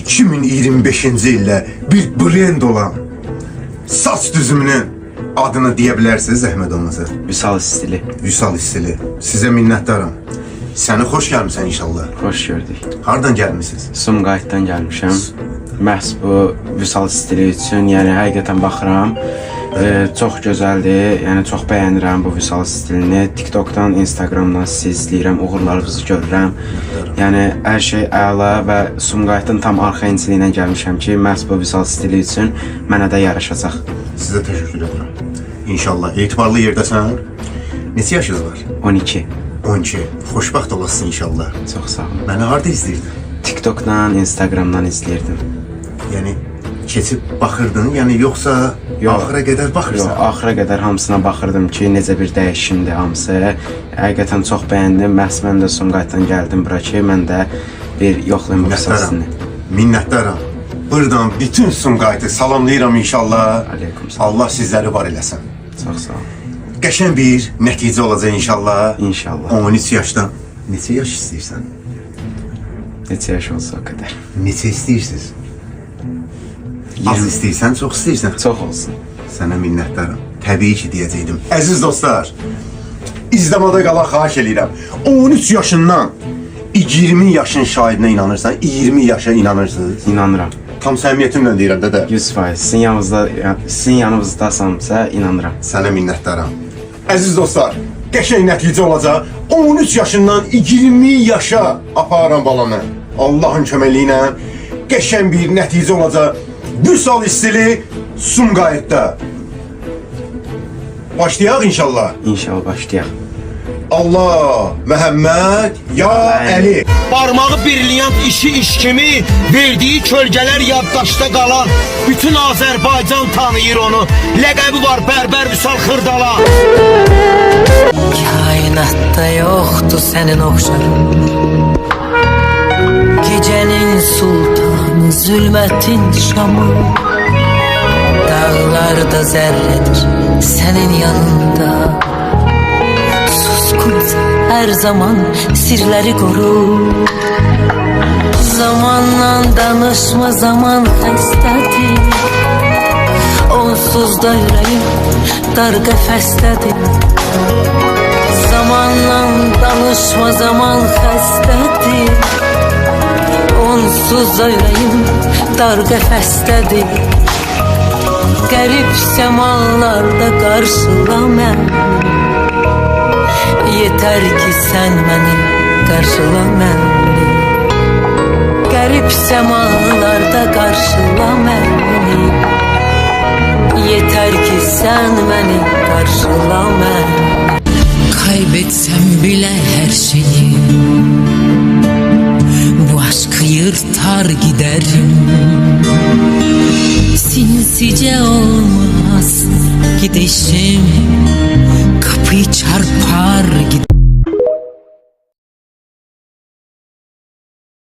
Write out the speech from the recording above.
2025-ci ildə bir brend olan saç düzümünün adını deyə bilərsiniz zəhmət olmasa? Vüsal stili. Vüsal stili. Sizə minnətdaram. Səni xoş gəlmisən inşallah. Xoş gördük. Hardan gəlmisiniz? Sumqayıtdan gəlmişəm. Məhz bu Vüsal stili üçün, yəni həqiqətən baxıram. Çox gözəldir. Yəni çox bəyənirəm bu Vüsal stilini. TikTokdan, Instagramdan sizi izləyirəm, uğurlarınızı görürəm. Yəni hər şey əla və Sumqayıtın tam arxa inciliyinə gəlmişəm ki, məhz bu Vüsal stili üçün mənə də yaraşacaq. Sizə təşəkkür edirəm. İnşallah etibarlı yerdəsən. Neçə yaşınız var? 12. 12. Xoşbəxt olasın inşallah. Çox sağ olun. Məni harda izləyirdin? TikTokdan, Instagramdan izləyirdim. Yəni keçib baxırdın, yəni yoxsa axıra qədər baxırsan? Yox, axıra qədər hamısına baxırdım ki, necə bir dəyişimdir hamısı. Həqiqətən çox bəyəndim. Məhz mən də Sumqayıtdan gəldim bura ki, mən də bir yoxlayım bu səsini. Minnətdaram. Buradan bütün Sumqayıtı salamlayıram inşallah. Aleykümselam. Allah sizləri var eləsin. Çox sağ olun. Qəşəng bir nəticə olacaq inşallah. İnşallah. 13 yaşdan. Neçə yaş istəyirsən? Neçə yaş olsa o qədər. Neçə istəyirsiniz? Az istəyirsən, çox istəyirsən? Çox olsun. Sənə minnətdaram. Təbii ki deyəcəkdim. Əziz dostlar, izləmədə qala xahiş edirəm. 13 yaşından 20 yaşın şahidinə inanırsan, 20 yaşa inanırsınız. İnanıram. Tam səmimiyyətimlə deyirəm dədə. 100%. Sizin yanınızdasamsa inanıram. Sənə minnətdaram. Əziz dostlar, qəşəng nəticə olacaq. 13 yaşından 20 yaşa aparan balanı. Allahın köməkliyi ilə qəşəng bir nəticə olacaq. Vüsal stili Sumqayıtda. Başlayaq inşallah. İnşallah başlayaq. Allah, Məhəmməd, ya Əli. Parmağı birləyən işi iş kimi, verdiyi kölgələr yaddaşda qalan. Bütün Azərbaycan tanıyır onu. Ləqəbi var Bərbər Vüsal Xırdala. Kainatda yoxdur sənin oxşarın. Gecənin sultanı, zülmətin şamı. Dağlarda zərrədir sənin yanında. Suskunca hər zaman sirləri qoru. Zamanla danışma, zaman xəstədir. Onsuz da ürəyim dar qəfəsdədir. Zamanla danışma, zaman xəstədir. Onsuz da ürəyim dar qəfəsdədir. Qərib səmalarda qarşıla məni. Yetər ki sən məni qarşıla məni. Qərib səmalarda qarşıla məni. Yetər ki sən məni qarşıla məni. Kaybetsem bile her şeyi, bu aşkı yırtar giderim. Sinsice olmaz gidişim, kapıyı çarpar giderim.